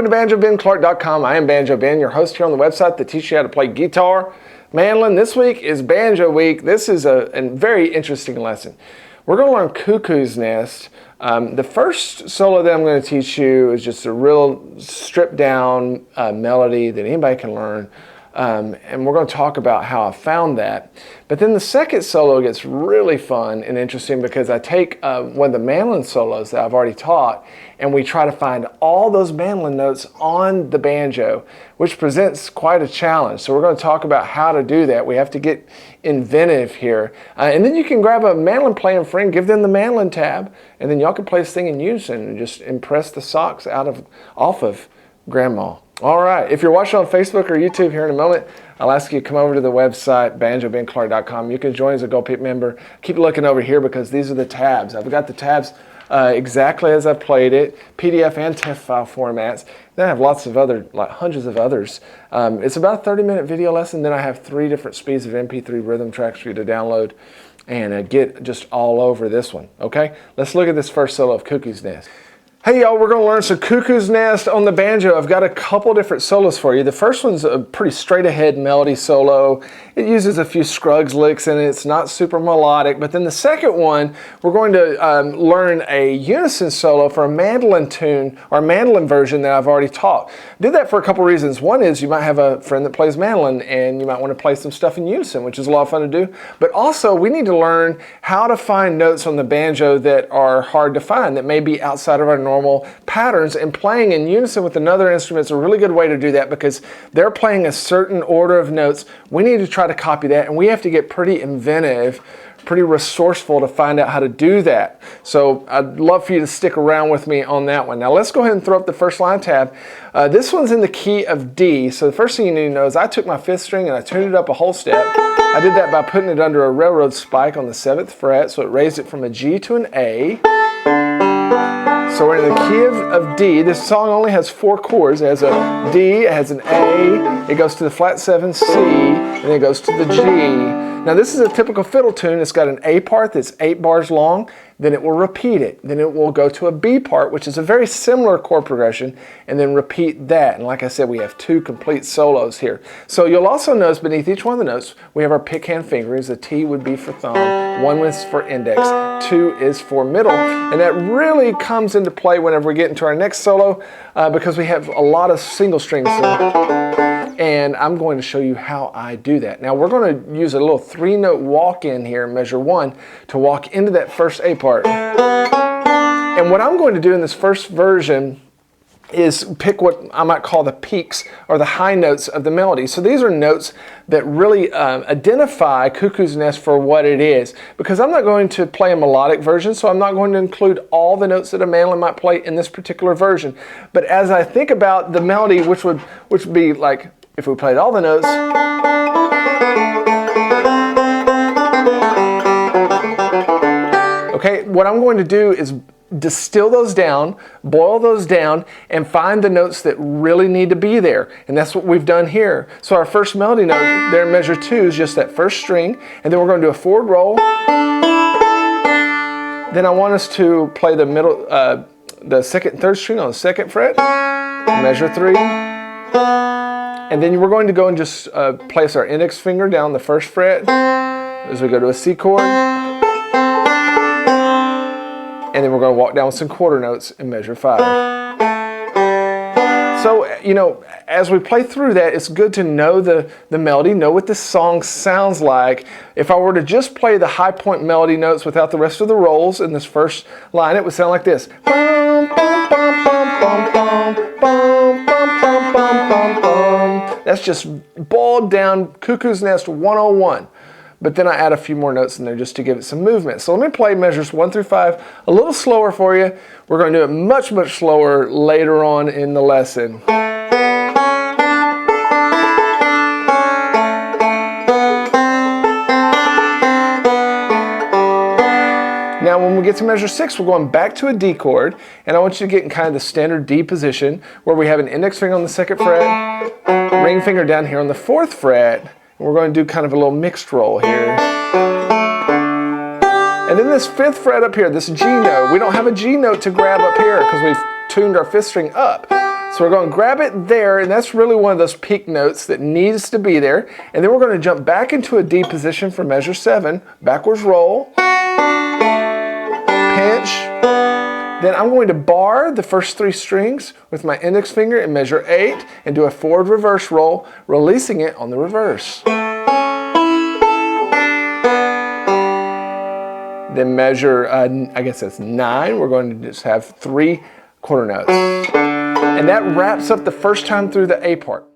to BanjoBenClark.com. I am Banjo Ben, your host here on the website that teaches you how to play guitar, mandolin. This week is Banjo Week. This is a very interesting lesson. We're going to learn Cuckoo's Nest. The first solo that I'm going to teach you is just a real stripped down melody that anybody can learn. And we're going to talk about how I found that. But then the second solo gets really fun and interesting because I take one of the mandolin solos that I've already taught and we try to find all those mandolin notes on the banjo, which presents quite a challenge. So we're going to talk about how to do that. We have to get inventive here. And then you can grab a mandolin playing friend, give them the mandolin tab, and then y'all can play this thing in unison and just impress the socks off of Grandma. All right, if you're watching on Facebook or YouTube here in a moment, I'll ask you to come over to the website, BanjoBenClark.com. You can join as a Gold Peak member. Keep looking over here because these are the tabs. I've got the tabs exactly as I played it, PDF and TIFF file formats. Then I have lots of other, like hundreds of others. It's about a 30-minute video lesson. Then I have 3 different speeds of MP3 rhythm tracks for you to download and get just all over this one, okay? Let's look at this first solo of Cuckoo's Nest. Hey y'all, we're going to learn some Cuckoo's Nest on the banjo. I've got a couple different solos for you. The first one's a pretty straight ahead melody solo. It uses a few Scruggs licks in it. It's not super melodic. But then the second one, we're going to learn a unison solo for a mandolin tune or a mandolin version that I've already taught. Did that for a couple reasons. One is you might have a friend that plays mandolin and you might want to play some stuff in unison, which is a lot of fun to do. But also we need to learn how to find notes on the banjo that are hard to find, that may be outside of our normal patterns, and playing in unison with another instrument is a really good way to do that because they're playing a certain order of notes. We need to try to copy that, and we have to get pretty inventive, pretty resourceful to find out how to do that. So I'd love for you to stick around with me on that one. Now let's go ahead and throw up the first line tab. This one's in the key of D. So the first thing you need to know is I took my 5th string and I tuned it up a whole step. I did that by putting it under a railroad spike on the 7th fret, so it raised it from a G to an A. So we're in the key of D. This song only has 4 chords. It has a D, it has an A, it goes to the flat 7 C, and then it goes to the G. Now this is a typical fiddle tune. It's got an A part that's 8 bars long, then it will repeat it. Then it will go to a B part, which is a very similar chord progression, and then repeat that. And like I said, we have 2 complete solos here. So you'll also notice beneath each one of the notes, we have our pick hand fingerings. The T would be for thumb, 1 is for index, 2 is for middle. And that really comes into play whenever we get into our next solo because we have a lot of single strings. And I'm going to show you how I do that. Now we're going to use a little 3-note walk in here, measure 1, to walk into that first A part. And what I'm going to do in this first version is pick what I might call the peaks or the high notes of the melody. So these are notes that really identify Cuckoo's Nest for what it is. Because I'm not going to play a melodic version, so I'm not going to include all the notes that a mandolin might play in this particular version. But as I think about the melody, which would be like if we played all the notes, okay, what I'm going to do is distill those down, boil those down, and find the notes that really need to be there. And that's what we've done here. So our first melody note there in measure 2 is just that first string, and then we're going to do a forward roll. Then I want us to play the middle, the 2nd and 3rd string on the 2nd fret, measure 3. And then we're going to go and just place our index finger down the 1st fret as we go to a C chord. And then we're going to walk down with some quarter notes in measure 5. So, you know, as we play through that, it's good to know the melody, know what this song sounds like. If I were to just play the high point melody notes without the rest of the rolls in this first line, it would sound like this. Bum, bum, bum, bum, bum, bum, bum, bum, bum, bum, bum. That's just boiled down Cuckoo's Nest 101. But then I add a few more notes in there just to give it some movement. So let me play measures 1 through 5 a little slower for you. We're going to do it much, much slower later on in the lesson. Now when we get to measure 6, we're going back to a D chord, and I want you to get in kind of the standard D position where we have an index finger on the 2nd fret, ring finger down here on the 4th fret, and we're going to do kind of a little mixed roll here. And then this 5th fret up here, this G note, we don't have a G note to grab up here because we've tuned our 5th string up. So we're going to grab it there, and that's really one of those peak notes that needs to be there. And then we're going to jump back into a D position for measure 7, backwards roll, pinch. Then I'm going to bar the first 3 strings with my index finger in measure 8 and do a forward reverse roll, releasing it on the reverse. Then measure, I guess that's 9, we're going to just have 3 quarter notes. And that wraps up the first time through the A part.